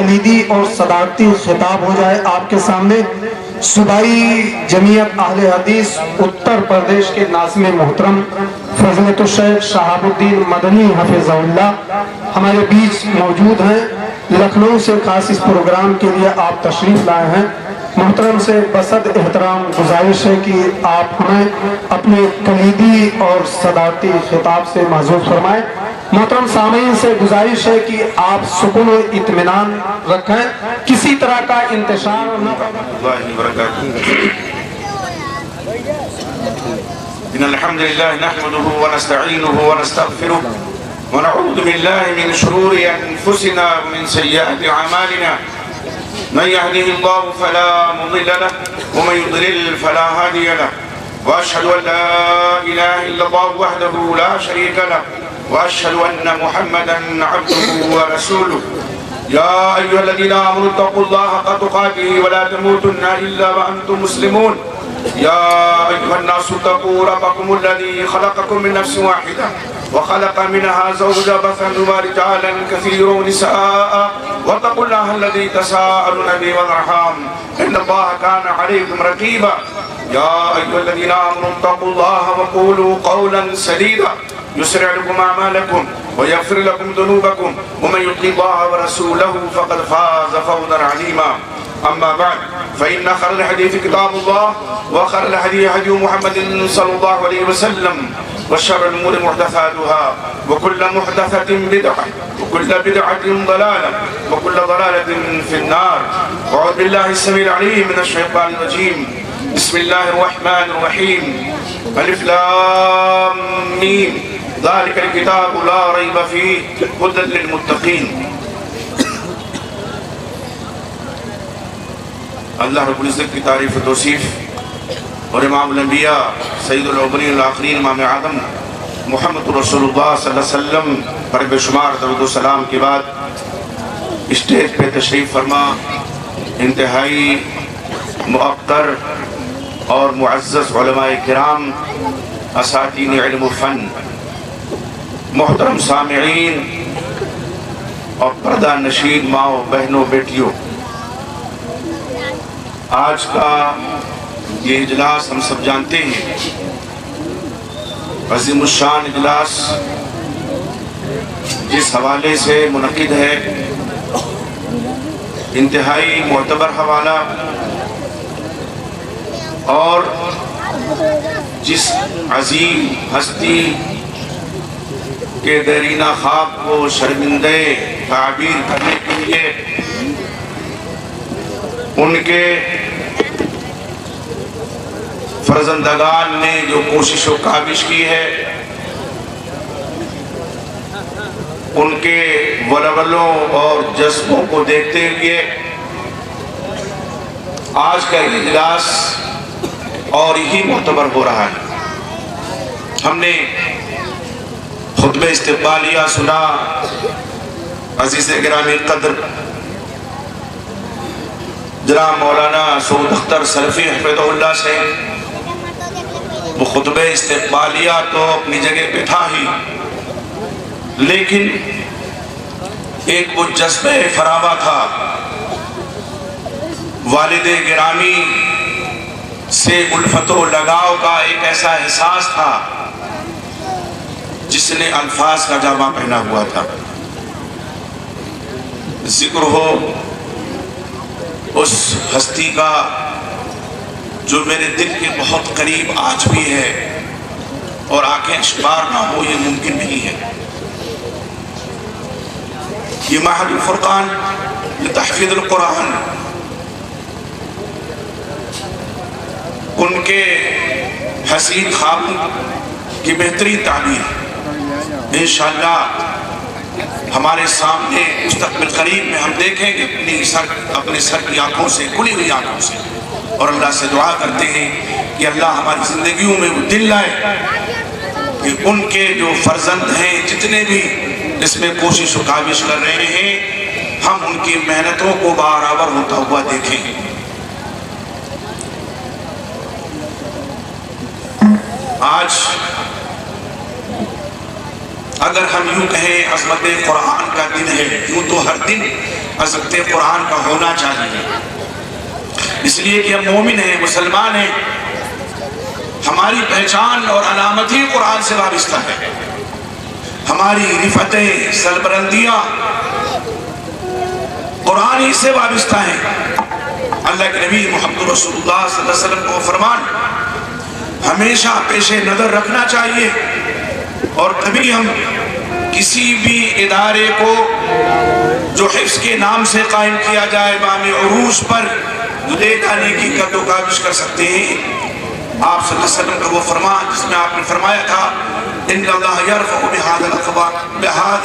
کلیدی اور صدارتی خطاب ہو جائے آپ کے سامنے۔ صوبائی جمعیت اہل حدیث اتر پردیش کے ناظم محترم فضیلت الشیخ شہاب الدین مدنی حفظہ اللہ ہمارے بیچ موجود ہیں۔ لکھنؤ سے خاص اس پروگرام کے لیے آپ تشریف لائے ہیں۔ محترم سے بصد احترام گزارش ہے کہ آپ ہمیں اپنے کلیدی اور صدارتی خطاب سے معذور فرمائیں۔ محترم سامعین سے گزارش ہے کہ آپ سکون و اطمینان رکھیں، کسی طرح کا انتشار نہ إن الحمد لله نحمده ونستعينه ونستغفره ونعوذ بالله من شرور أنفسنا ومن سيئات أعمالنا من يهده الله فلا مضل له ومن يضلل فلا هادي له وأشهد أن لا إله إلا الله وحده لا شريك له وأشهد أن محمدا عبده ورسوله يا أيها الذين آمنوا اتقوا الله حق تقاته ولا تموتن إلا وأنتم مسلمون يا أيها الناس اتقوا ربكم الذي خلقكم من نفس واحدة وخلق منها زوجها بث منهما رجالا كثيرا ونساء واتقوا الله الذي تساءلون به والأرحام إن الله كان عليكم رقيبا يا أيها الذين آمنوا اتقوا الله وقولوا قولا سديدا يسرع لكم أعمالكم ويغفر لكم ذنوبكم ومن يطع الله ورسوله فقد فاز فوزا عظيما أما بعد فإن خير الحديث كتاب الله وخير الهدي هدي محمد صلى الله عليه وسلم وشر الأمور محدثاتها وكل محدثة بدعة وكل بدعة ضلالة وكل ضلالة في النار أعوذ بالله السميع العليم من الشيطان الرجيم بسم الله الرحمن الرحيم ألف لام ميم ذلك الكتاب لا ريب فيه هدى للمتقين۔ اللہ رب العزت کی تعریف و توصیف اور امام الانبیاء سید الاولین والآخرین امام اعظم محمد رسول اللہ صلی اللہ علیہ وسلم پر بے شمار درود و سلام کے بعد اسٹیج پہ تشریف فرما انتہائی مؤقر اور معزز علماء کرام، اساتین علم و فن، محترم سامعین اور پردہ نشین ماؤں بہنوں بیٹیوں، آج کا یہ اجلاس ہم سب جانتے ہیں عظیم الشان اجلاس جس حوالے سے منعقد ہے، انتہائی معتبر حوالہ اور جس عظیم ہستی کے دیرینہ خواب کو شرمندے تعبیر کرنے کے لیے ان کے فرزندگان نے جو کوشش و کاوش کی ہے، ان کے ولولوں اور جذبوں کو دیکھتے ہوئے آج کا اجلاس اور ہی معتبر ہو رہا ہے۔ ہم نے خطبہ استقبالیہ سنا عزیز گرامی قدر جناب مولانا سعود اختر سلفی حفظہ اللہ سے۔ وہ خطبہ استقبالیہ تو اپنی جگہ پہ تھا ہی، لیکن ایک وہ جذبہ فراوہ تھا، والد گرامی سے الفت و لگاؤ کا ایک ایسا احساس تھا جس نے الفاظ کا جامہ پہنا ہوا تھا۔ ذکر ہو اس ہستی کا جو میرے دل کے بہت قریب آج بھی ہے، اور آنکھیں اشبار نہ ہو یہ ممکن نہیں ہے۔ یہ معہد الفرقان لتحفیظ القرآن، ان کے حسین خوابوں کی بہترین تعبیر انشاءاللہ ہمارے سامنے مستقبل قریب میں ہم دیکھیں گے اپنے سر کی آنکھوں سے، کھلی ہوئی آنکھوں سے، اور اللہ سے دعا کرتے ہیں کہ اللہ ہماری زندگیوں میں وہ دل لائے کہ ان کے جو فرزند ہیں جتنے بھی اس میں کوشش و کاوش کر رہے ہیں، ہم ان کی محنتوں کو برابر ہوتا ہوا دیکھیں۔ آج اگر ہم یوں کہیں عظمت قرآن کا دن ہے، یوں تو ہر دن حضرت قرآن کا ہونا چاہیے، اس لیے کہ ہم مومن ہیں، مسلمان ہیں، ہماری پہچان اور علامت ہی قرآن سے وابستہ ہے، ہماری رفتیں سربلندیاں قرآن ہی سے وابستہ ہیں۔ اللہ کے نبی محمد رسول اللہ صلی اللہ علیہ وسلم کو فرمان ہمیشہ پیش نظر رکھنا چاہیے، اور کبھی ہم کسی بھی ادارے کو جو حفظ کے نام سے قائم کیا جائے بام عروج پر لے جانے کی قد و کاوش کر سکتے ہیں۔ آپ صلی اللہ علیہ وسلم کا وہ فرمان جس میں آپ نے فرمایا تھا ان اللہ یرفع بہذا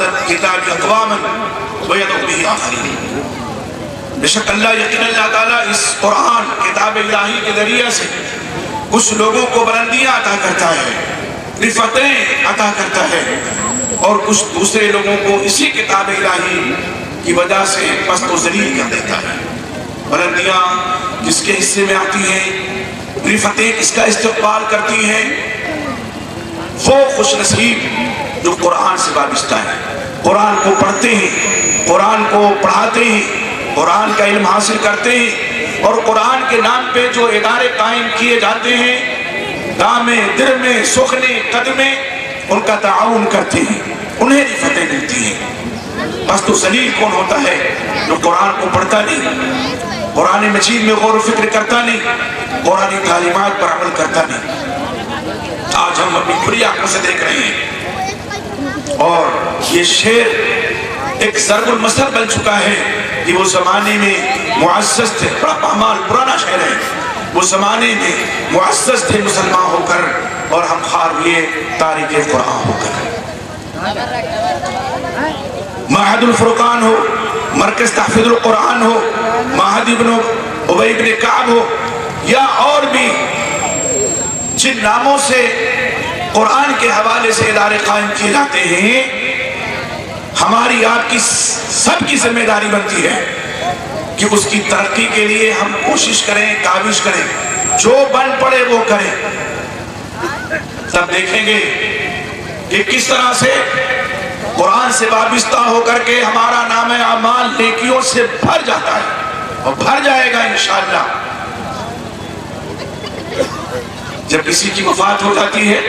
الکتاب اقواما ویضع به آخرین، بے شک اللہ یقین اللہ تعالیٰ اس قرآن کتاب الہی کے ذریعے سے کچھ لوگوں کو بلندیاں عطا کرتا ہے، رفتیں عطا کرتا ہے، اور کچھ دوسرے لوگوں کو اسی کتاب الہی کی وجہ سے پست و ذلیل کر دیتا ہے۔ بلندیاں جس کے حصے میں آتی ہیں، رفتیں اس کا استقبال کرتی ہیں، وہ خوش نصیب جو قرآن سے وابستہ ہیں، قرآن کو پڑھتے ہیں، قرآن کو پڑھاتے ہیں، قرآن کا علم حاصل کرتے ہیں، اور قرآن کے نام پہ جو ادارے قائم کیے جاتے ہیں، دامے درمے سخنے قدمے ان کا تعاون کرتے ہیں، انہیں رفتیں ملتی ہیں۔ پست و ذلیل کون ہوتا ہے؟ جو قرآن کو پڑھتا نہیں، قرآن مجید میں غور و فکر کرتا نہیں، قرآن تعلیمات پر عمل کرتا نہیں۔ آج ہم اپنی بری آنکھوں سے دیکھ رہے ہیں، اور یہ شعر ایک ضرب المثل بن چکا ہے کہ وہ زمانے میں معزز تھے، بڑا پامال پرانا شعر ہے، وہ زمانے میں معزز تھے مسلمان ہو کر، اور ہم خوار ہوئے تارک قرآن ہو کر۔ معہد الفرقان ہو، مرکز تحفظ القرآن ہو، معہد ابن ابی بن کعب ہو، یا اور بھی جن ناموں سے قرآن کے حوالے سے ادارے قائم کیے جاتے ہیں، ہماری آپ کی سب کی ذمہ داری بنتی ہے کہ اس کی ترقی کے لیے ہم کوشش کریں، کاوش کریں، جو بن پڑے وہ کریں۔ تب دیکھیں گے کہ کس طرح سے قرآن سے وابستہ ہو کر کے ہمارا نام اعمال نیکیوں سے بھر جاتا ہے، اور بھر جائے گا انشاءاللہ۔ جب کسی کی وفات ہو جاتی ہے،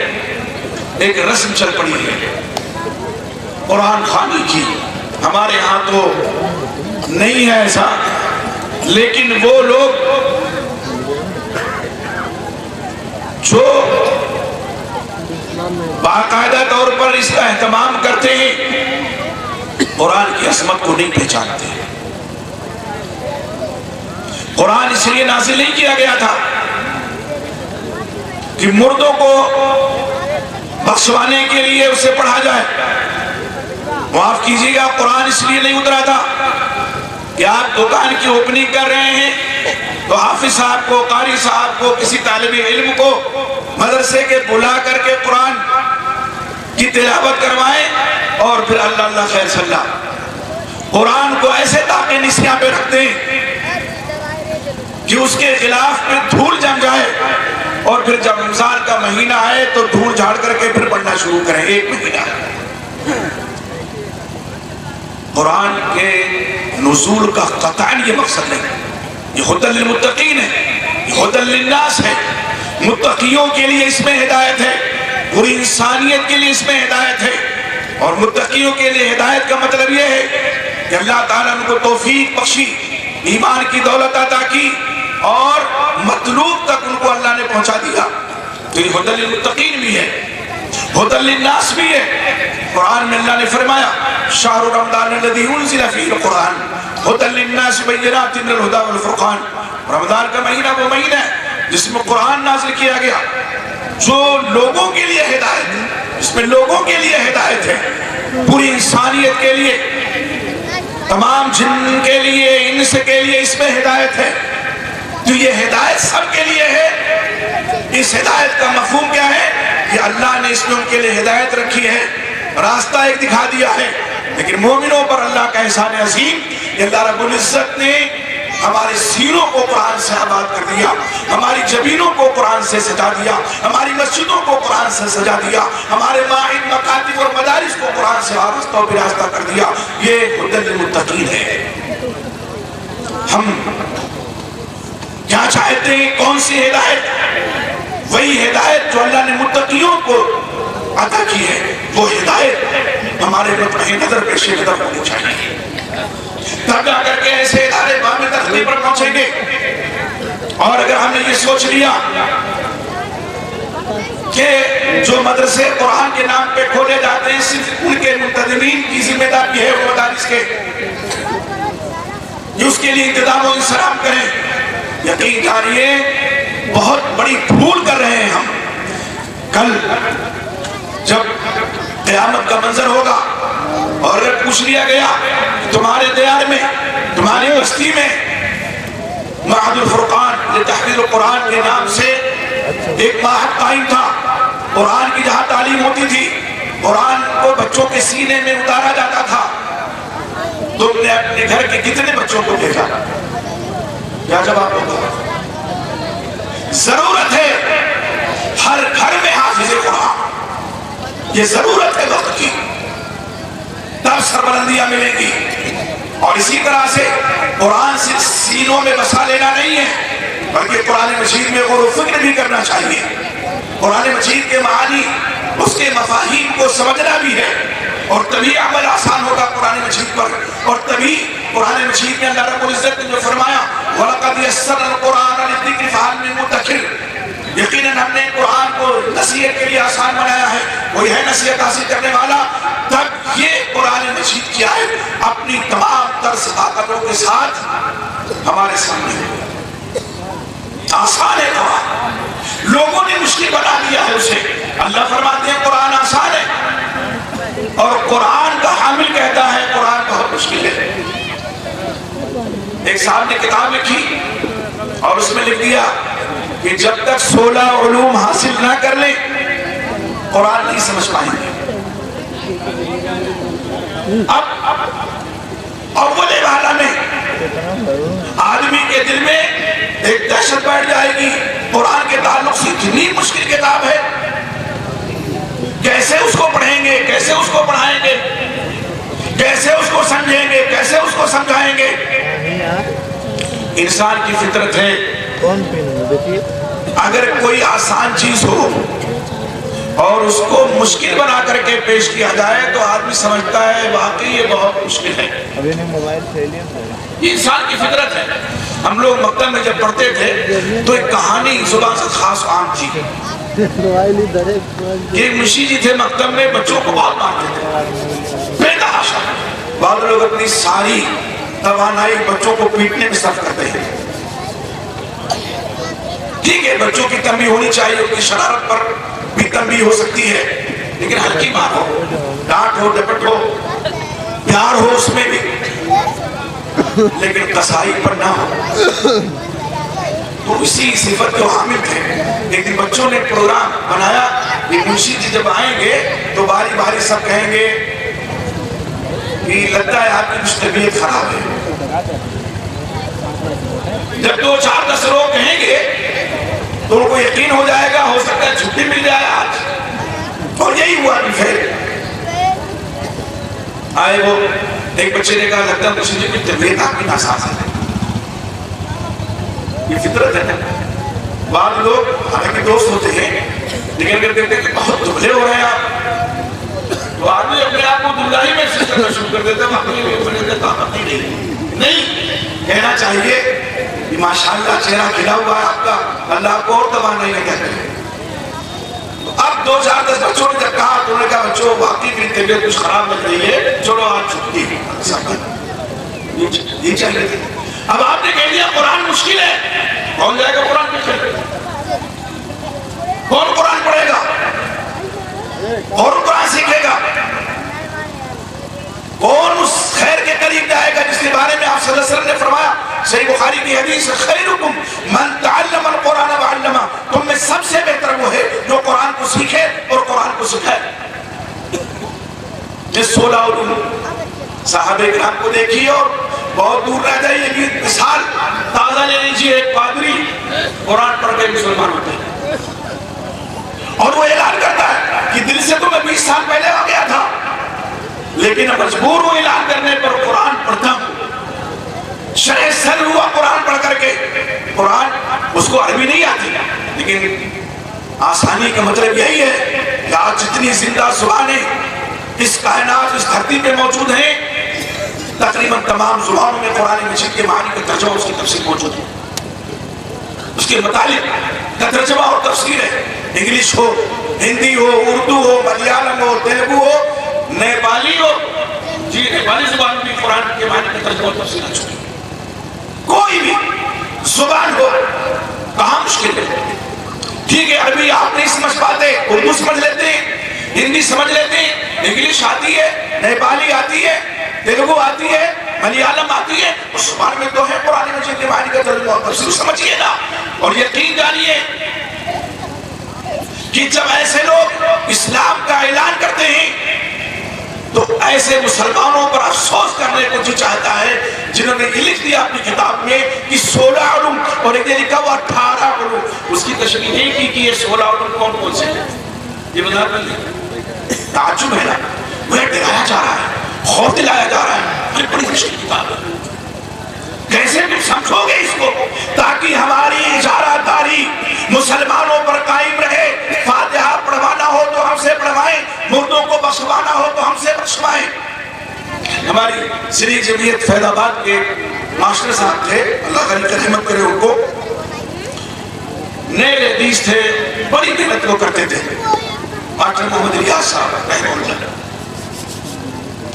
ایک رسم چل پڑی ہے قرآن خوانی کی، ہمارے ہاں تو نہیں ہے ایسا، لیکن وہ لوگ جو باقاعدہ طور پر اس کا اہتمام کرتے ہیں، قرآن کی عظمت کو نہیں پہچانتے۔ قرآن اس لیے نازل نہیں کیا گیا تھا کہ مردوں کو بخشوانے کے لیے اسے پڑھا جائے، معاف کیجیے گا، قرآن اس لیے نہیں اترا تھا کہ آپ دکان کی اوپننگ کر رہے ہیں تو حافظ صاحب کو، قاری صاحب کو، کسی طالب علم کو مدرسے کے بلا کر کے قرآن کی تلاوت کروائیں، اور پھر اللہ اللہ خیر صلی اللہ قرآن کو ایسے طاقے نسیاں پہ رکھتے ہیں کہ اس کے خلاف میں دھول جم جائے، اور پھر جب رمضان کا مہینہ آئے تو دھول جھاڑ کر کے پھر پڑھنا شروع کریں۔ ایک مہینہ قرآن کے نزول کا قطعاً یہ مقصد نہیں، یہ ہدی للمتقین ہے، یہ ہدی للناس ہے، متقیوں کے لیے اس میں ہدایت ہے، پوری انسانیت کے لیے اس میں ہدایت ہے۔ اور متقیوں کے لیے ہدایت کا مطلب یہ ہے کہ اللہ تعالیٰ ان کو توفیق بخشی، ایمان کی دولت عطا کی، اور مطلوب تک ان کو اللہ نے پہنچا دیا۔ تو یہ ہدی للمتقین بھی ہے، ہدی للناس بھی ہے۔ قرآن میں اللہ نے فرمایا شہر رمضان الذی انزل فیہ القرآن ہدی للناس بینات من الہدی والفرقان، رمضان کا مہینہ وہ مہینہ ہے جس میں قرآن نازل کیا گیا، جو لوگوں کے لیے ہدایت ہے، اس میں لوگوں کے لیے ہدایت ہے، پوری انسانیت کے لیے، تمام جن کے لیے، انس کے لیے اس میں ہدایت ہے۔ تو یہ ہدایت سب کے لیے ہے۔ اس ہدایت کا مفہوم کیا ہے کہ اللہ نے اس میں ان کے لیے ہدایت رکھی ہے، راستہ ایک دکھا دیا ہے۔ لیکن مومنوں پر اللہ کا احسان عظیم، کہ اللہ رب العزت نے ہمارے سینوں کو قرآن سے آباد کر دیا، ہماری جبینوں کو قرآن سے سجا دیا، ہماری مسجدوں کو قرآن سے سجا دیا، ہمارے معاہد، مکاتب اور مدارس کو قرآن سے آراستہ و براستہ کر دیا۔ یہ ہدی للمتقین ہے۔ ہم کیا چاہتے ہیں؟ کون سی ہدایت؟ وہی ہدایت جو اللہ نے متقیوں کو عطا کی ہے، وہ ہدایت ہمارے نقطۂ نظر پیش نظر ہونی چاہیے، تب جا کر کے ایسے ادارے بام ترقی پر پہنچیں گے۔ اور اگر ہم نے یہ سوچ لیا کہ جو مدرسے قرآن کے نام پہ کھولے جاتے ہیں صرف ان کے منتظمین کی ذمہ داری ہے وہ مدارس کے، جو اس کے لیے انتظام و انصرام کریں، یقین جانیے بہت بڑی بھول کر رہے ہیں ہم۔ کل جب قیامت کا منظر ہوگا اور اگر پوچھ لیا گیا تمہارے دیار میں، تمہاری بستی میں معہد الفرقان لتحفیظ القرآن کے نام سے ایک معہد قائم تھا، قرآن کی جہاں تعلیم ہوتی تھی، قرآن کو بچوں کے سینے میں اتارا جاتا تھا، تم نے اپنے گھر کے کتنے بچوں کو بھیجا؟ کیا جواب ہوگا؟ ضرورت ہے ہر گھر میں حافظ قرآن، یہ ضرورت ہے وقت کی، تب سربلندیاں ملیں گی۔ اور اسی طرح سے قرآن صرف سینوں میں بسا لینا نہیں ہے، بلکہ قرآن مجید میں غور و فکر بھی کرنا چاہیے، قرآن مجید کے معانی، اس کے مفاہیم کو سمجھنا بھی ہے، اور تبھی عمل آسان ہوگا قرآن مجید پر، اور تبھی قرآن مجید میں اللہ رب العزت نے جو فرمایا وَلَقَدْ يَسَّرْنَا الْقُرْآنَ لِلذِّكْرِ فَهَلْ مِن مُدَّكِرٍ، یقیناً ہم نے قرآن کو نصیحت کے لیے آسان بنایا ہے، کوئی ہے نصیحت حاصل کرنے والا؟ تب یہ قرآن مجید کی آیت اپنی تمام تر صداقتوں کے ساتھ ہمارے سامنے آسان ہے قرآن، لوگوں نے مشکل بنا دیا ہے اسے۔ اللہ فرماتے ہیں قرآن آسان ہے، اور قرآن کا حامل کہتا ہے قرآن بہت مشکل ہے۔ ایک صاحب نے کتاب لکھی اور اس میں لکھ دیا کہ جب تک 16 علوم حاصل نہ کر لیں قرآن نہیں سمجھ پائیں گے۔ اب اول والا میں آدمی کے دل میں ایک دہشت بیٹھ جائے گی، قرآن کے تعلق سے اتنی مشکل کتاب ہے، کیسے اس کو پڑھیں گے، کیسے اس کو پڑھائیں گے، کیسے اس کو سمجھیں گے، کیسے اس کو سمجھائیں گے۔ انسان کی فطرت ہے اگر کوئی آسان چیز ہو اور اس کو مشکل بنا کر کے پیش کیا جائے تو آدمی سمجھتا ہے واقعی یہ بہت مشکل ہے، یہ انسان کی فطرت ہے۔ ہم لوگ مکتب میں جب پڑھتے تھے تو ایک کہانی زبان سے خاص عام تھی، یہ منشی جی تھے مکتب میں، بچوں کو بہت مارتے تھے بے تحاشا، بعض لوگ اپنی ساری توانائی بچوں کو پیٹنے میں صرف کرتے ہیں۔ ٹھیک ہے بچوں کی تنبیہ ہونی چاہیے، ان کی شرارت پر بھی تنبیہ ہو سکتی ہے، لیکن ہلکی بات ہو، ڈانٹ ہو، ڈپٹ ہو، پیار ہو اس میں بھی، لیکن قسائی پر نہ ہو۔ تو اسی صفت کو حامل تھے۔ ایک دن بچوں نے پروگرام بنایا کہ منشی جی جب آئیں گے تو باری باری سب کہیں گے کہ لگتا ہے آپ کی کچھ طبیعت خراب ہے۔ جب 2 4 10 لوگ کہیں گے تو ان کو یقین ہو جائے گا، ہو سکتا ہے چھٹی مل جائے آج، اور یہی ہوا کہ پھر آئے وہ ایک بچے نے کہا لگتا ہے منشی جی کی طبیعت آپ کی ناساز ہے۔ یہ فطرت ہے۔ بعض لوگ حالانکہ دوست ہوتے ہیں لیکن اگر دیکھتے ہیں کہ بہت دبلے ہو رہے ہیں آپ تو آدمی اپنے آپ کو دبلائی میں محسوس کرنا شروع کر دیتا ہے۔ نہیں، کہنا چاہیے کہ ماشاءاللہ چہرہ کھلا ہوا ہے آپ کا، اللہ آپ کو اور توانائی نہیں کرے۔ اب 2 4 10 بچوں نے جب کہا تو انہوں نے کہا بچوں واقعی میری طبیعت کچھ خراب لگ رہی ہے، چلو آج چھٹی یہ چاہیے تھے۔ اب آپ نے کہہ دیا قرآن مشکل ہے، کون جائے گا قرآن پڑھنے؟ کون قرآن پڑھے گا؟ کون قرآن سیکھے گا؟ کون اس خیر کے قریب جائے گا جس کے بارے میں آپ صلی اللہ علیہ وسلم نے فرمایا، صحیح بخاری کی حدیث، خیرکم من تعلم القرآن وعلمہ، تم میں سب سے بہتر وہ ہے جو قرآن کو سیکھے اور قرآن کو سکھائے۔ جس 16 علوم صحابہ کرام کو دیکھیے اور بہت دور رہ جائیے، یہ مثال تازہ لے لیجیے، ایک پادری قرآن پڑھ کے مسلمان ہوتے ہیں اور وہ اعلان کرتا ہے کہ دل سے تو میں 20 سال پہلے آ گیا تھا لیکن اب مجبور ہوں اعلان کرنے پر قرآن پڑھتا ہوں۔ شرح سر ہوا قرآن پڑھ کر کے. قرآن اس کو عربی نہیں آتی، لیکن آسانی کا مطلب یہی ہے کہ آج جتنی زندہ زبانیں اس کائنات اس دھرتی پہ موجود ہیں، تقریباً تمام زبانوں میں قرآن مجید کے معنی کا ترجمہ اس کی تفسیر موجود ہے. اس کے متعلق کا ترجمہ اور تفسیر ہے. انگلش ہو، ہندی ہو، اردو ہو، ملیالم ہو، تیلگو ہو، نیپالی ہو، جی نیپالی زبان بھی قرآن کے معنی کا ترجمہ اور تفسیر آ چکی ہے. کوئی بھی زبان ہو کہاں مشکل ہے. ٹھیک ہے عربی آپ نہیں سمجھ پاتے، اردو سمجھ لیتے ہیں، ہندی سمجھ لیتے ہیں، انگلش آتی ہے، نیپالی آتی ہے، تیلگو آتی ہے، ملیالم آتی ہے، اس زبان میں تو ہے قرآن مجید کے معنی کا ترجمہ اور تفسیر. سمجھیے نا اور یقین جانیے کہ جب ایسے لوگ اسلام کا اعلان کرتے ہیں تو ایسے مسلمانوں پر افسوس کرنے کو جو چاہتا ہے جنہوں نے لکھ دیا اپنی کتاب میں کہ 16 علوم اور ایک نے لکھا ہوا 18 علوم. اس کی تشریح نہیں کی کہ یہ 16 علوم کون کون سے ہیں. یہ بتا دیں تعجب ہے نا، وہ ڈرایا جا رہا ہے، خوف دلایا جا رہا ہے. یہ بڑی مشکل کتاب ہے. کیسے تم سمجھو گے اس کو تاکہ ہماری اجارہ داری مسلمانوں پر قائم رہے. فاتحہ پڑھوانا ہو تو ہم سے پڑھوائیں، مردوں کو بخشوانا ہو تو ہم سے بخشوائیں. ہماری سری جمعیت فیض آباد کے ماسٹر صاحب تھے، اللہ غنی رحمت کرے ان کو، نئے حدیث تھے، بڑی محنت وہ کرتے تھے. ماسٹر محمد ریاض صاحب رحمہ اللہ،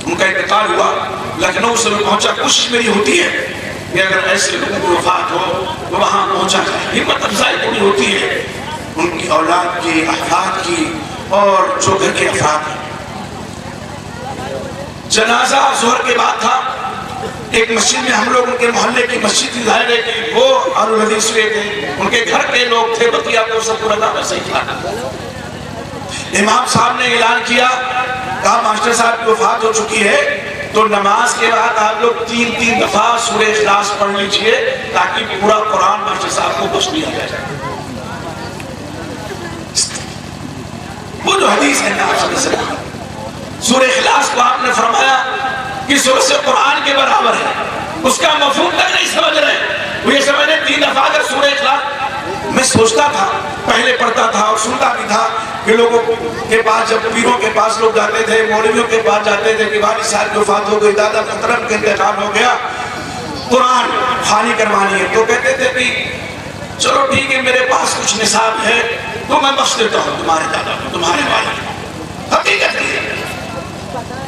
ان کا انتقال ہوا. لکھنؤ سے میں پہنچا، کوشش میری ہوتی ہے کہ اگر ایسے لوگوں کی وفات ہو تو وہاں پہنچا. ہمت افزائی پوری ہوتی ہے ان کی اولاد کی، احفاد کی اور جو گھر کے افراد ہیں. جنازہ ظہر کے بعد تھا. ایک مسجد میں ہم لوگ ان کے محلے کی مسجد کی ظاہر ہے کہ وہ اہل الحدیث ہوئے تھے، ان کے گھر کے لوگ تھے، بقیہ کو سب پورا نام صحیح تھا. امام صاحب نے اعلان کیا، کہا ماسٹر صاحب کی وفات ہو چکی ہے تو نماز کے بعد آپ لوگ 3 دفعہ سورہ اخلاص پڑھ لیجئے تاکہ پورا قرآن ماسٹر صاحب کو بخش دیا جائے. وہ جو حدیث ہے آپ صلی اللہ علیہ وسلم، سورہ اخلاص کو آپ نے فرمایا کہ سورہ سے قرآن کے برابر ہے. اس کا مفہوم تک نہیں سمجھ رہے. وہ یہ سمجھے 3 دفعہ اگر سورہ اخلاص. میں سوچتا تھا، پہلے پڑھتا تھا اور سنتا بھی تھا کہ لوگوں کے پاس، جب پیروں کے پاس لوگ جاتے تھے، مولویوں کے پاس جاتے تھے کہ والد صاحب کی وفات ہو گئی، دادا محترم کا انتقال ہو گیا، قرآن خوانی کروانی ہے، تو کہتے تھے کہ چلو ٹھیک ہے میرے پاس کچھ نصاب ہے تو میں بخش دیتا ہوں تمہارے دادا کو، تمہارے والد کو. حقیقت ہے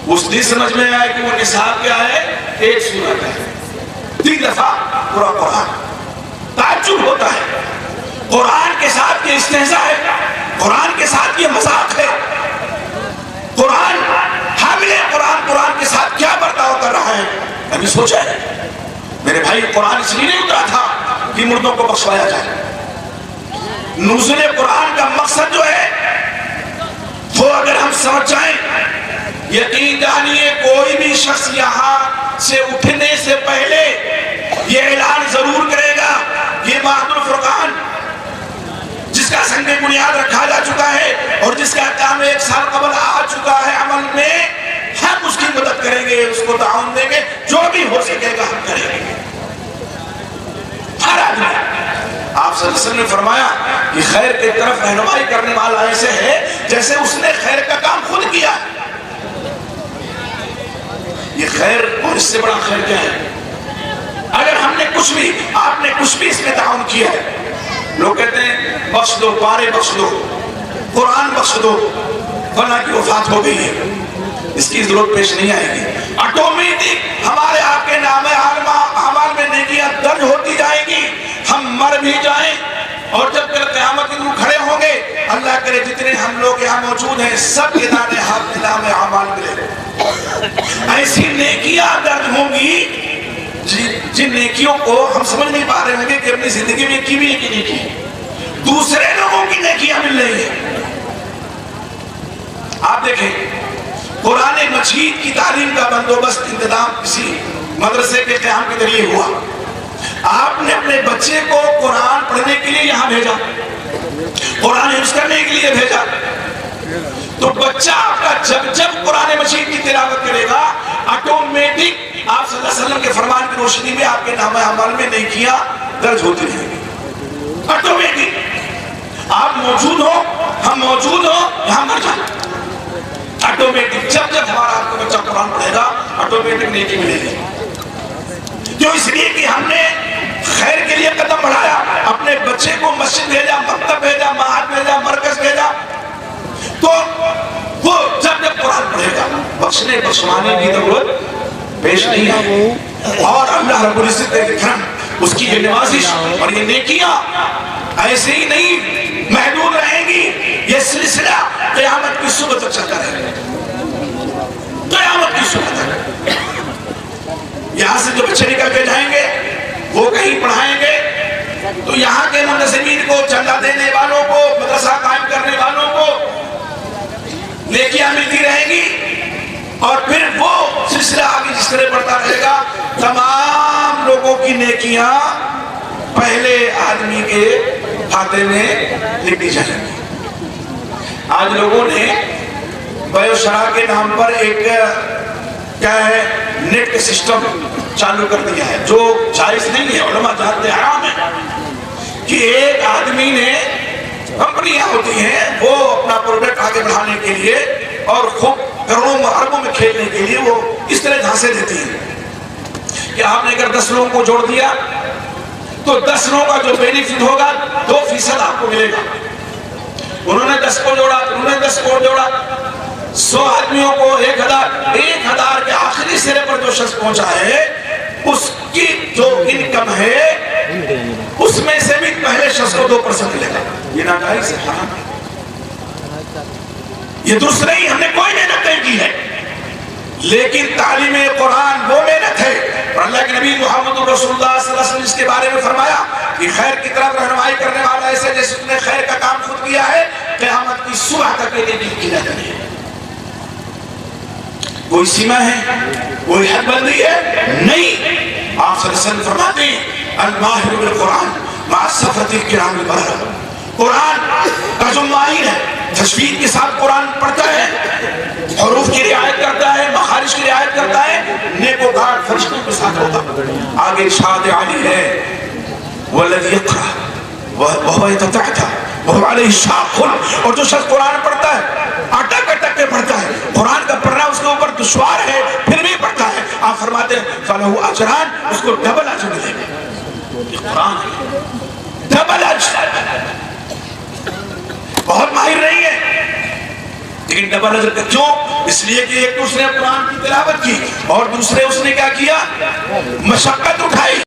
اس دن سمجھ میں آیا کہ وہ نصاب کیا ہے، ایک سورت ہے، 3 دفعہ پورا قرآن. تعجب ہوتا ہے قرآن کے ساتھ یہ استہزاء ہے، قرآن کے ساتھ یہ مذاق ہے. قرآن حامل قرآن کے ساتھ کیا برتاؤ کر رہا ہے. ابھی سوچا ہے میرے بھائی، قرآن اس لیے نہیں اترا تھا کہ مردوں کو بخشوایا جائے. نزول قرآن کا مقصد جو ہے وہ اگر ہم سمجھ جائیں، یقین جانیے کوئی بھی شخص یہاں سے اٹھنے سے پہلے یہ اعلان ضرور کرے گا، یہ ماہد الفرقان جس کا سنگ بنیاد رکھا جا چکا ہے اور جس کا کام 1 سال قبل آ چکا ہے عمل میں، ہم اس کی مدد کریں گے، اس کو تعاون دیں گے، جو بھی ہو سکے گا ہم کریں گے. ہر آدمی آپ صلی اللہ علیہ وسلم نے فرمایا کہ خیر کی طرف رہنمائی کرنے والا ایسے ہے جیسے اس نے خیر کا کام خود کیا. یہ خیر اور اس سے بڑا خیر کیا ہے؟ اگر ہم نے کچھ بھی، آپ نے کچھ بھی اس میں تعاون کیا ہے، لوگ کہتے ہیں بخش دو، پارے بخش دو، قرآن بخش دو، فلاں کی وفات ہو گئی ہے. اس کی ضرورت پیش نہیں آئے گی. آٹومیٹک ہمارے آپ کے نام اعمال میں نیکیاں درج ہوتی جائیں گی. ہم مر بھی جائیں اور جب تک قیامت کے دن کھڑے ہوں گے، اللہ کرے جتنے ہم لوگ یہاں موجود ہیں سب کے دانے ہاتھ میں نام اعمال ملے. ایسی نیکیاں درج ہوں گی جن نیکیوں کو ہم سمجھ نہیں پا رہے ہوں گے کہ اپنی زندگی میں کی بھی ایک نیکی ہے، دوسرے لوگوں کی نیکیاں مل رہی ہیں. آپ دیکھیں قرآن مجید کی تعلیم کا بندوبست انتظام کسی مدرسے کے قیام کے ذریعے ہوا. آپ نے اپنے بچے کو قرآن پڑھنے کے لیے یہاں بھیجا، قرآن حفظ کرنے کے لیے بھیجا، تو بچہ آپ کا جب قرآن مجید کی تلاوت کرے گا آٹومیٹک آپ صلی اللہ علیہ وسلم کے فرمان کی روشنی میں آپ کے نامہ اعمال میں نیکیاں درج ہوتی رہیں گی آٹومیٹک. آپ موجود ہو ہم موجود ہو یہاں مر جائیں آٹومیٹک. جب جب ہمارا آپ کا بچہ قرآن پڑھے گا آٹومیٹک نیکی ملے گی. کیوں؟ اس لیے کہ ہم نے خیر کے لیے قدم بڑھایا, اپنے بچے کو مسجد بھیجا, مکتب بھیجا, معہد بھیجا, مرکز بھیجا. تو وہ جب جب قرآن پڑھے گا بخشنے بخشوانے کی ضرورت پیش نہیں ہے. اور اللہ رب العزت کے کرم, اس کی یہ نوازش اور یہ نیکیاں ایسے ہی نہیں محدود رہیں گی. یہ سلسلہ قیامت کی صبح تک چلتا رہے گا, قیامت کی صبح تک. یہاں سے جو بچے نکل کے جائیں گے وہ کہیں پڑھائیں گے تو یہاں کے منتظمین کو, چندہ دینے والوں کو, مدرسہ قائم کرنے والوں کو نیکیاں ملتی رہیں گی. اور پھر وہ سلسلہ آگے جس طرح بڑھتا رہے گا, تمام لوگوں کی نیکیاں پہلے آدمی کے کھاتے میں لکھی جائیں گی. آج لوگوں نے بیع و شراء کے نام پر ایک کیا ہے نیٹ سسٹم چالو کر دیا ہے جو جائز نہیں ہے. علماء جانتے ہیں حرام ہے کہ ایک آدمی نے, کمپنیاں ہوتی ہیں وہ اپنا پروڈکٹ آگے بڑھانے کے لیے اور خوب کروڑوں اربوں میں کھیلنے کے لیے وہ اس طرح دھانسے دیتی ہیں کہ آپ نے اگر 10 لوگوں کو جوڑ دیا تو 10 لوگوں کا جو بینیفٹ ہوگا 2% آپ کو ملے گا. انہوں نے 10 کو جوڑا, انہوں نے 10 کو جوڑا, 100 آدمیوں کو 1000 کے آخری سرے پر جو شخص پہنچا ہے اس کی جو انکم ہے اس میں سے بھی پہلے شخص کو 2% ملے گا. یہ ناجائز ہے, حرام ہے, یہ درست نہیں. ہم نے کوئی محنت نہیں کی ہے, لیکن تعلیم قرآن وہ محنت ہے. اور اللہ کے نبی محمد رسول اللہ صلی اللہ علیہ وسلم اس کے بارے میں فرمایا کہ خیر کی طرف رہنمائی کرنے والا ایسے جیسے اس نے خیر کا کام خود کیا ہے, قیامت کی صبح تک یہ نہیں کیا جاتا ہے. کوئی سیما ہے, کوئی حد بندی ہے نہیں. آپ صلی اللہ علیہ وسلم فرماتے ہیں الماہر بالقرآن مع الصفوة الکرام البررہ. قرآن کا جو ماہر ہے تجوید کے ساتھ قرآن پڑھتا ہے, حروف کی رعایت کرتا ہے, مخارج کی رعایت کرتا ہے, نیکوکار فرشتوں کے ساتھ ہوگا. آگے ارشاد عالی ہے والذی یقرأ وهو يتتعتع وهو عليه شاق. اور جو شخص قرآن پڑھتا ہے اٹک اٹک کے پڑھتا ہے, قرآن کا پڑھنا اس کے اوپر دشوار ہے پھر بھی پڑھتا ہے, آپ فرماتے ہیں فَلَهُ أَجْرَانِ, اس کو ڈبل اجر ملے گا. یہ قرآن ہے, ڈبل اجر. بہت ماہر نہیں ہے لیکن ڈبل اجر کا. کیوں؟ اس لیے کہ ایک تو اس نے قرآن کی تلاوت کی اور دوسرے اس نے کیا کیا, مشقت اٹھائی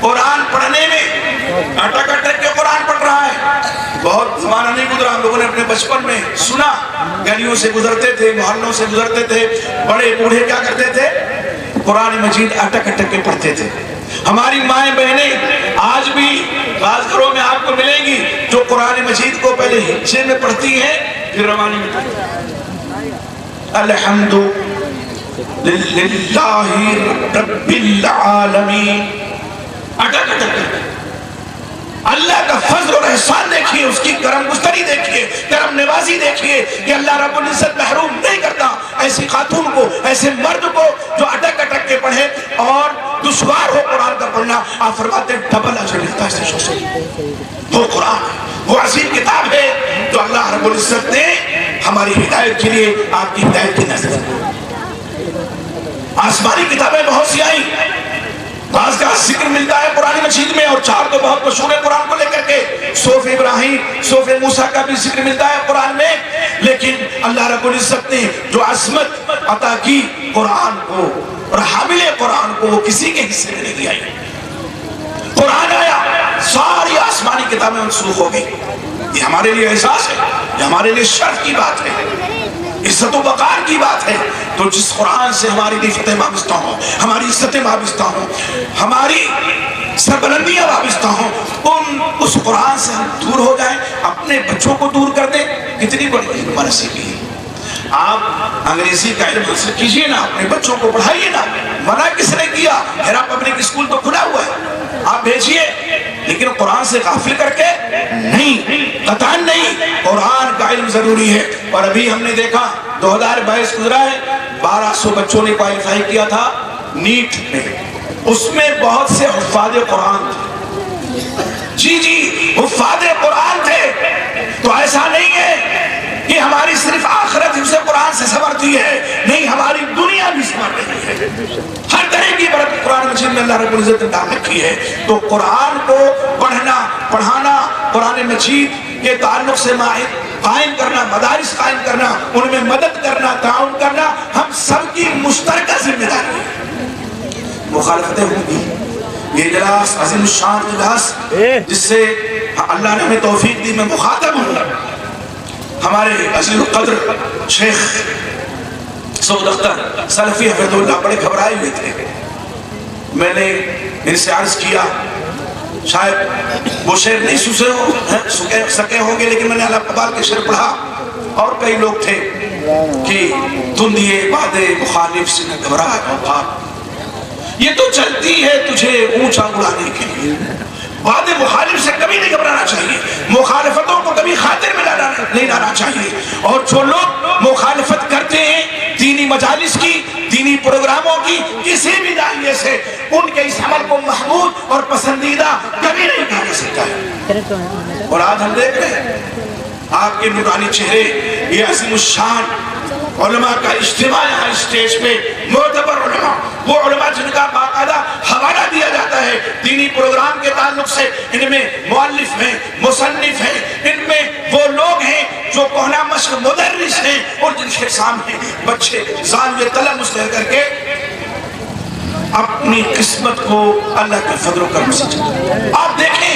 قرآن پڑھنے میں. اٹک اٹک کے قرآن پڑھ رہا ہے. بہت زمانہ نہیں گزرا, ہم لوگوں نے اپنے بچپن میں سنا, گلیوں سے گزرتے تھے, محلوں سے گزرتے تھے, بڑے بوڑھے کیا کرتے تھے, قرآن مجید اٹک اٹک کے پڑھتے تھے. ہماری مائیں بہنیں آج بھی بعض گھروں میں آپ کو ملیں گی جو قرآن مجید کو پہلے ہجے میں پڑھتی ہیں پھر روانی میں پڑھتی ہیں. الحمد للہ رب العالمین. اٹک اٹک اللہ کا فضل اور احسان دیکھیے, اس کی کرم گستری دیکھیے, کرم نوازی دیکھیے کہ اللہ رب العزت محروم نہیں کرتا ایسی خاتون کو, ایسے مرد کو جو اٹک اٹک کے پڑھے اور دشوار ہو قرآن کا پڑھنا. آپ فرماتے ہیں ڈبل اجر ملتا ہے اس شخص کو. وہ قرآن وہ عظیم کتاب ہے جو اللہ رب العزت نے ہماری ہدایت کے لیے آپ کی ہدایت کی نظر. آسمانی کتابیں بہت سی آئیں, بعض کا ذکر ملتا ہے قرآن مجید میں, اور 4 تو بہت مشہور ہے قرآن کو لے کر کے. صحف ابراہیم, صحف موسیٰ کا بھی ذکر ملتا ہے قرآن میں, لیکن اللہ رب العزت نے جو عظمت عطا کی قرآن کو اور حامل قرآن کو, وہ کسی کے حصے میں نہیں آئی. قرآن آیا, ساری آسمانی کتابیں منسوخ ہو گئی. یہ ہمارے لیے احساس ہے, یہ ہمارے لیے شرف کی بات ہے, عزت و وقار کی بات ہے. تو جس قرآن سے ہماری فتح وابستہ ہوں, ہماری عزتیں وابستہ ہوں, ہماری سربلندیاں وابستہ ہوں, اس قرآن سے ہم دور ہو جائیں, اپنے بچوں کو دور کر دیں, کتنی بڑی نصیبی ہے. آپ انگریزی کا علم حاصل کیجئے نا, اپنے بچوں کو پڑھائیے نا. منع کس نے کیا؟ ہیرا پبلک اسکول تو کھلا ہوا ہے, آپ بھیجئے, لیکن قرآن سے غافل کر کے نہیں, قطعاً نہیں. قرآن کا علم ضروری ہے. اور ابھی ہم نے دیکھا 2022 گزرا ہے, 1200 بچوں نے کوالیفائی کیا تھا نیٹ میں، اس میں بہت سے حفاظ قرآن تھے، جی حفاظ قرآن تھے۔ تو ایسا نہیں ہے کہ ہماری صرف آخرت حفظ قرآن سے سنورتی ہے، نہیں، ہماری دنیا بھی سنور رہی ہے۔ ہر طرح کی برکت قرآن مجید میں اللہ رب العزت نے ڈال رکھی ہے۔ تو قرآن کو پڑھنا، پڑھانا، قرآن مجید کے تعلق سے قائم کرنا، مدارس قائم کرنا، ان میں مدد کرنا، تعاون کرنا، ہم سب کی مشترکہ ذمہ داری ہے۔ مخالفتیں ہوں گی، یہ اجلاس عظیم الشان اجلاس جس سے اللہ نے ہمیں توفیق دی، میں مخاطب ہوں ہمارے عزیز القدر شیخ سعود اختر سلفی حفظ اللہ، بڑے گھبرائے ہوئے تھے۔ میں نے ان سے عرض کیا، شاید وہ شعر نہیں سکے ہوں گے، لیکن میں نے اللہ اقبال کے شعر پڑھا، اور کئی لوگ تھے کہ تم دیے بادے مخالف سے نہ گھبرا اوقات، یہ تو چلتی ہے تجھے اونچا اڑانے کے لیے۔ باد مخالف سے کبھی نہیں گھبرانا چاہیے، مخالفتوں کو کبھی خاطر میں نہیں لانا چاہیے۔ اور جو لوگ مخالفت کرتے ہیں دینی مجالس کی، دینی پروگراموں کی، کسی بھی دائرے سے، ان کے اس عمل کو محمود اور پسندیدہ کبھی نہیں کہا جا سکتا ہے۔ اور آج ہم دیکھ رہے ہیں آپ کے نورانی چہرے، یہ عظیم الشان علماء کا اجتماع یہاں اسٹیج پہ، معتبر علماء، وہ علماء جن کا باقاعدہ حوالہ دیا جاتا ہے دینی پروگرام کے تعلق سے، ان میں مؤلف ہیں، مصنف ہیں، ان میں وہ لوگ ہیں جو کوہنا مشق مدرس ہیں، اور جن کے سامنے بچے زاویہ تلمس لے کر کے اپنی قسمت کو اللہ کے فضل و کرم سے چلتے ہیں۔ آپ دیکھیں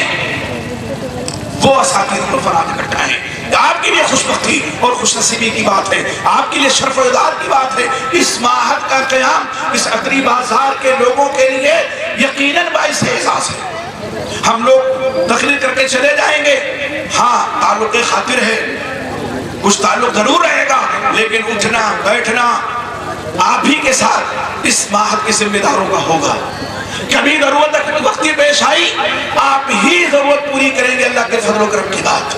وہ اساتذہ کو فراہم کرتا ہے، آپ کے لیے خوش بختی اور خوش نصیبی کی بات ہے، آپ کے لیے شرف و عزت کی بات ہے۔ اس معہد کا قیام اس عطری بازار کے لوگوں کے لیے یقیناً باعث اعزاز ہے۔ ہم لوگ تقریر کر کے چلے جائیں گے، ہاں تعلق خاطر ہے، کچھ تعلق ضرور رہے گا، لیکن اٹھنا بیٹھنا آپ ہی کے ساتھ اس معہد کے ذمہ داروں کا ہوگا۔ کبھی ضرورت وقتی پیش آئی، آپ ہی ضرورت پوری کریں گے اللہ کے فضل و کرم کی بات۔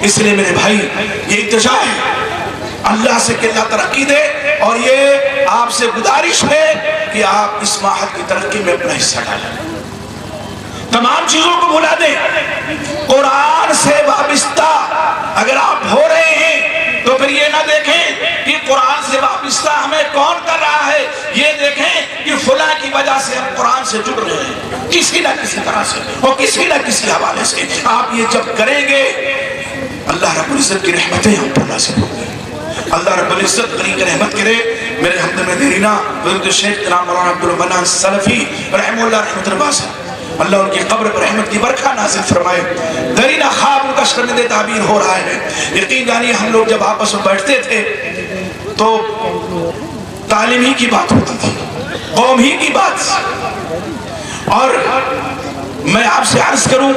اس لیے میرے بھائی یہ التجا ہے اللہ سے کہ اللہ ترقی دے، اور یہ آپ سے گزارش ہے کہ آپ اس معہد کی ترقی میں اپنا حصہ ڈالیں، تمام چیزوں کو بھلا دیں۔ قرآن سے وابستہ اگر آپ ہو رہے ہیں تو پھر یہ نہ دیکھیں کہ قرآن سے وابستہ ہمیں کون کر رہا ہے، یہ دیکھیں کہ فلاں کی وجہ سے ہم قرآن سے جڑ رہے ہیں، کسی نہ کسی طرح سے اور کسی نہ کسی حوالے سے۔ آپ یہ جب کریں گے اللہ رب العزت کی رحمتیں ہم پر نازل ہوں گی، اللہ رب العزت غنی کی رحمت کرے۔ میرے ہمدرد دیرینہ بزرگ شیخ جناب مولانا عبدالمنان سلفی رحمہ اللہ رحمت الواسع، اللہ ان کی قبر پر رحمت کی برکھا نازل فرمائے۔ دیرینہ خواب ان کا شرمندہ تعبیر ہو رہا ہے۔ یقین جانیے ہم لوگ جب آپس میں بیٹھتے تھے تو تعلیم ہی کی بات ہوتی تھی، قوم ہی کی بات، اور میں آپ سے عرض کروں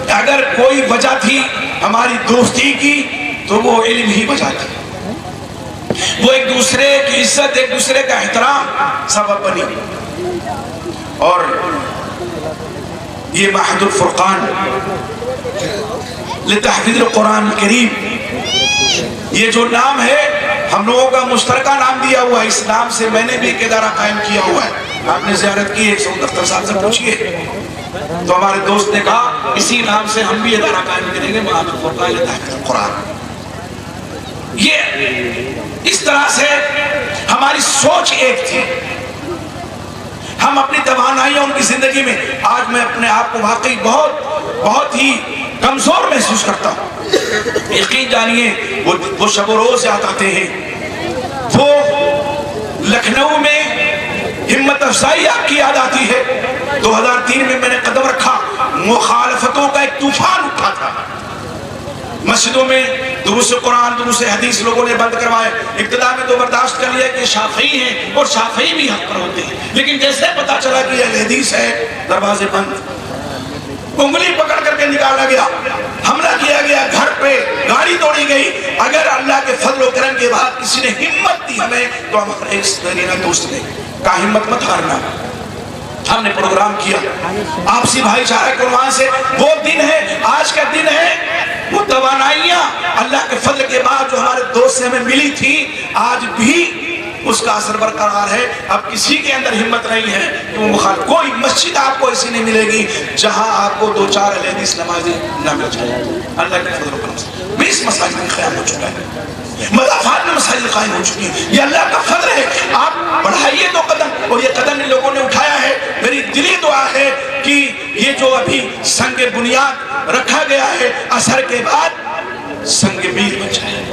کہ اگر کوئی وجہ تھی ہماری دوستی کی تو وہ علم ہی وجہ تھی، وہ ایک دوسرے کی عزت، ایک دوسرے کا احترام سبب بنی۔ اور یہ معہد الفرقان لتحفیظ القرآن الکریم، یہ جو نام ہے ہم لوگوں کا مشترکہ نام دیا ہوا ہے، اس نام سے میں نے بھی ایک ادارہ قائم کیا ہوا ہے۔ آپ نے زیارت کی ہے، سعود اختر صاحب سے پوچھئے، تو ہمارے دوست نے کہا اسی نام سے ہم بھی ادارہ قائم کریں گے، معہد الفرقان لتحفیظ القرآن۔ یہ اس طرح سے ہماری سوچ ایک تھی، ہم اپنی توانائیوں ان کی زندگی میں، آج میں اپنے آپ کو واقعی بہت ہی کمزور محسوس کرتا ہوں۔ یقین جانیے وہ شب و روز یاد آتے ہیں، وہ لکھنؤ میں ہمت افزائی آپ کی یاد آتی ہے۔ 2003 میں نے قدم رکھا، مخالفتوں کا ایک طوفان اٹھا تھا، مسجدوں میں دروس قرآن، دروس حدیث لوگوں نے بند کروائے۔ ابتدا میں تو برداشت کر لیا کہ شافعی ہیں اور شافعی بھی حق پر ہوتے ہیں، لیکن جیسے پتا چلا کہ یہ حدیث ہے، دروازے بند، انگلی پکڑ کر کے نکالا گیا، حملہ کیا گیا، گھر پہ گاڑی توڑی گئی۔ اگر اللہ کے فضل و کرم کے بعد کسی نے ہمت دی ہمیں، تو ہمارے اس دیرینہ دوست نے کہا ہمت مت ہارنا۔ ہم نے پروگرام کیا آپسی بھائی چارہ کے عنوان سے، وہ دن ہے، آج کا دن ہے، وہ توانائیاں اللہ کے فضل کے بعد جو ہمارے دوست سے ہمیں ملی تھی، آج بھی اس کا اثر برقرار ہے. اب کسی کے اندر ہمت نہیں ہے کہ وہ مخالف. کوئی مسجد آپ کو ایسی نہیں ملے گی جہاں آپ کو 2-4 اہل حدیث نمازی نہ مل جائے. اللہ کے فضل و کرم سے 20 مساجد میں قیام ہو چکا ہے, مضافات میں مساجد قائم ہو چکی ہیں. یہ اللہ کا فضل ہے. آپ بڑھائیے تو قدم, اور یہ قدم ان لوگوں نے اٹھایا ہے. میری دلی دعا ہے کہ یہ جو ابھی سنگ بنیاد رکھا گیا ہے, اثر کے بعد سنگ میل بن جائے,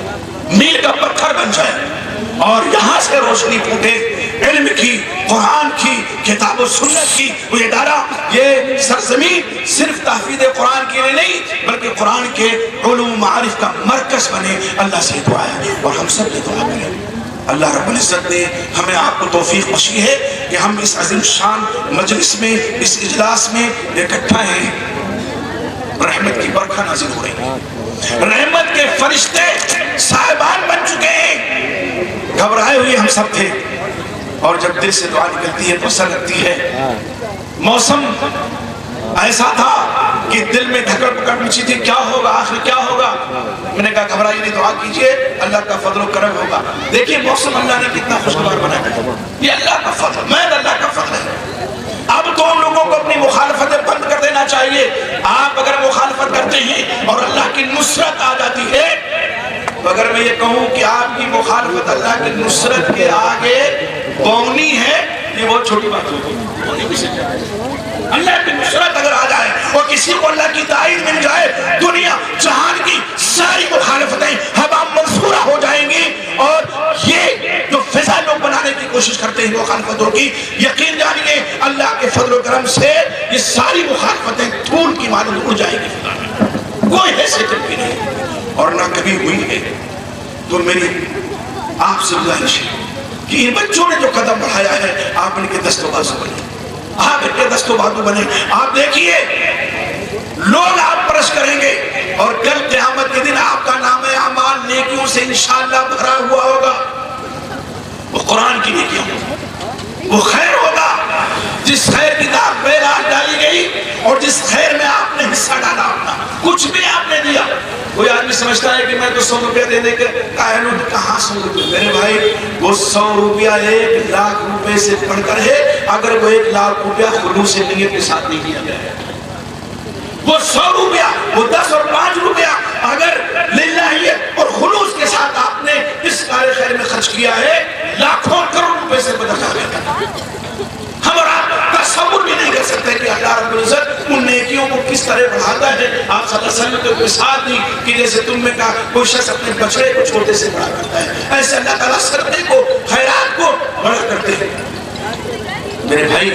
میل کا پتھر بن جائے, اور یہاں سے روشنی پھوٹے علم کی, قرآن کی, کتاب و سنت کی. وہ ادارہ, یہ سرزمین صرف تحفیظ قرآن کے لیے نہیں بلکہ قرآن کے علوم معارف کا مرکز بنے. اللہ سے دعا ہے اور ہم سب نے دعا کریں. اللہ رب العزت نے ہمیں آپ کو توفیق بخشی ہے کہ ہم اس عظیم شان مجلس میں, اس اجلاس میں اکٹھا ہیں. رحمت کی برکھا نازل ہو رہی ہے, رحمت کے فرشتے صاحبان بن چکے ہیں. گھبرائے ہوئے ہم سب تھے, اور جب دل سے دعا نکلتی ہے تو اثر لگتی ہے. موسم ایسا تھا کہ دل میں دھکڑ پکڑ مچی تھی, کیا ہوگا آخر کیا ہوگا. میں نے کہا گھبرائیے نہیں, دعا کیجئے, اللہ کا فضل و کرم ہوگا. دیکھیے موسم اللہ نے کتنا خوشگوار بنایا, یہ اللہ کا فضل, میں اللہ کا فضل ہے. اب تو ہم لوگوں کو اپنی مخالفتیں بند کر دینا چاہیے. آپ اگر مخالفت کرتے ہیں اور اللہ کی نصرت آ جاتی ہے, تو اگر میں یہ کہوں کہ آپ کی مخالفت اللہ کی نصرت کے آگے بونی ہے, یہ بہت چھوٹی بات ہوگی. اللہ کی نصرت اگر آ جائے اور کسی کو اللہ کی تائید مل جائے, دنیا جہان کی ساری مخالفتیں ہوا منصورہ ہو جائیں گی. اور یہ جو فضا لوگ بنانے کی کوشش کرتے ہیں مخالفتوں کی, یقین جانیے اللہ کے فضل و کرم سے یہ ساری مخالفتیں دھول کی مانند اڑ جائیں گی. کوئی حیثیت بھی نہیں اور نہ کبھی ہوئی ہے. تو میری آپ سے گزارش ہے کہ ان بچوں نے جو قدم بڑھایا ہے, آپ ان کے دست و بازو بنے, آپ ان کے دست و بازو بنے. آپ دیکھیے لوگ آپ پرش کریں گے, اور کل قیامت کے دن آپ کا نام اعمال نیکیوں سے انشاءاللہ بھرا ہوا ہوگا. وہ قرآن کی نیکیاں, وہ خیر ہوگا جس خیر کی داغ پہ آج ڈالی گئی, اور جس خیر میں آپ نے حصہ ڈالا اپنا, کچھ بھی آپ نے دیا. کوئی آدمی سمجھتا ہے کہ میں تو 100 روپیہ دینے کے قائل ہوں. کہاں 100 روپیہ میرے بھائی, وہ 100 روپیہ 1 لاکھ روپے سے بڑھ کر ہے اگر وہ 1 لاکھ روپیہ خلوص نیت کے ساتھ نہیں کیا گیا ہے. وہ 100 روپیہ, وہ 10 اور 5 روپیہ اگر للہیت اور خلوص کے ساتھ آپ نے اس کار خیر میں خرچ کیا ہے, لاکھوں کروڑ روپے سے بدل جائے. ہم اور آپ تصور بھی نہیں کر سکتے کہ اللہ رب العزت ان نیکیوں کو کس طرح بڑھاتا ہے. آپ صلی اللہ علیہ وسلم نے کوئی مثال دی کہ جیسے تم میں کا کوئی شخص اپنے بچڑے کو چھوٹے سے بڑا کرتا ہے, ایسے اللہ تعالیٰ صدقے کو, خیرات کو بڑا کرتے ہیں. میرے بھائی,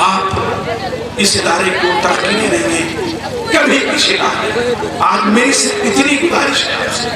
آپ اس ادارے کو ترقی نہیں دیں گے کبھی پیچھے نہ آئے. آج میری صرف اتنی گزارش ہے آپ سے,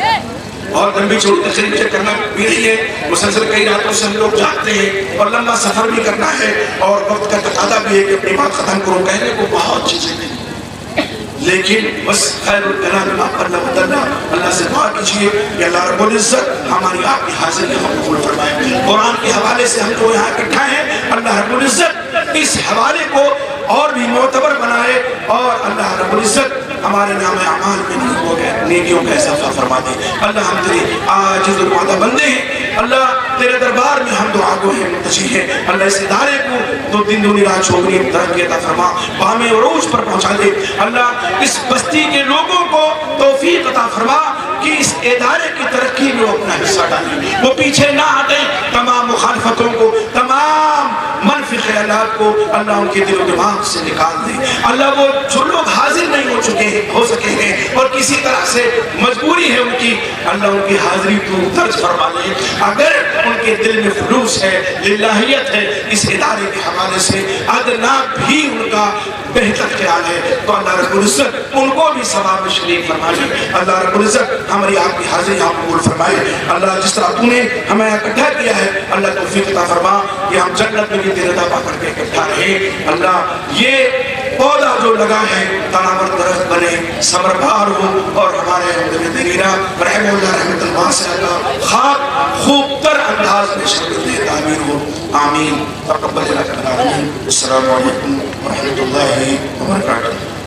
اور لمبی چوڑی تقریر کرنا بھی نہیں ہے. مسلسل کئی راتوں سے ہم لوگ جاگتے ہیں, اور لمبا سفر بھی کرنا ہے, اور وقت کا تقاضا بھی ہے کہ اپنی بات ختم کرو. کہنے کو بہت چیزیں ہیں, لیکن بس خیر الکلام ما قل ودل. اللہ سے دعا کیجیے کہ اللہ رب العزت ہماری آپ کی حاضری ہم قبول فرمائے. قرآن کے حوالے سے ہم جو یہاں اکٹھا ہیں, اللہ رب العزت اس حوالے کو اور بھی معتبر بنائے, اور اللہ رب العزت ہمارے نام اعمال میں نیکیوں کا اضافہ فرما دے. اللہ ہم تیرے عاجز الوعدہ بندے ہیں, اللہ تیرے دربار میں ہم دعا گو ہیں, منتجی ہیں. اللہ اس ادارے کو تو دن دنی رات چوگنی ترقی عطا فرما, بام عروج پر پہنچا دے. اللہ اس بستی کے لوگوں کو توفیق عطا فرما کہ اس ادارے کی ترقی میں وہ اپنا حصہ ڈالیں, وہ پیچھے نہ ہٹیں. تمام مخالفتوں کو, تمام منفی خیالات کو اللہ ان کے دل و دماغ سے نکال دے. اللہ وہ جو لوگ حاضر نہیں ہو چکے ہو سکے ہیں اور کسی طرح سے مجبوری ہے ان کی, اللہ ان کی حاضری تو درج فرما لے. اگر ان کے دل میں خلوص ہے, للہیت ہے, اس ادارے کے حوالے سے ادنا بھی ان کا بہتر خیال ہے, تو اللہ رب العزت ان کو بھی ثواب میں شریک فرما لے. اللہ رب العزت ہماری آپ کی حاضری آپ قبول فرمائے. اللہ جس طرح تو نے ہمیں اکٹھا کیا ہے, اللہ توفیق عطا فرما کہ ہم جنت میں بھی تیرے عطا پا کر کے اکٹھا رہے. اللہ یہ پودا جو لگا ہے تناور درخت بنے, صبربار ہو, اور ہمارے حمد دیرہ رحمہ اللہ رحمت اللہ سے اللہ خواب خوب تر انداز میں شکل دے تعمیر ہو. آمین. تقبل العالمین. السلام علیکم ورحمۃ اللہ وبرکاتہ.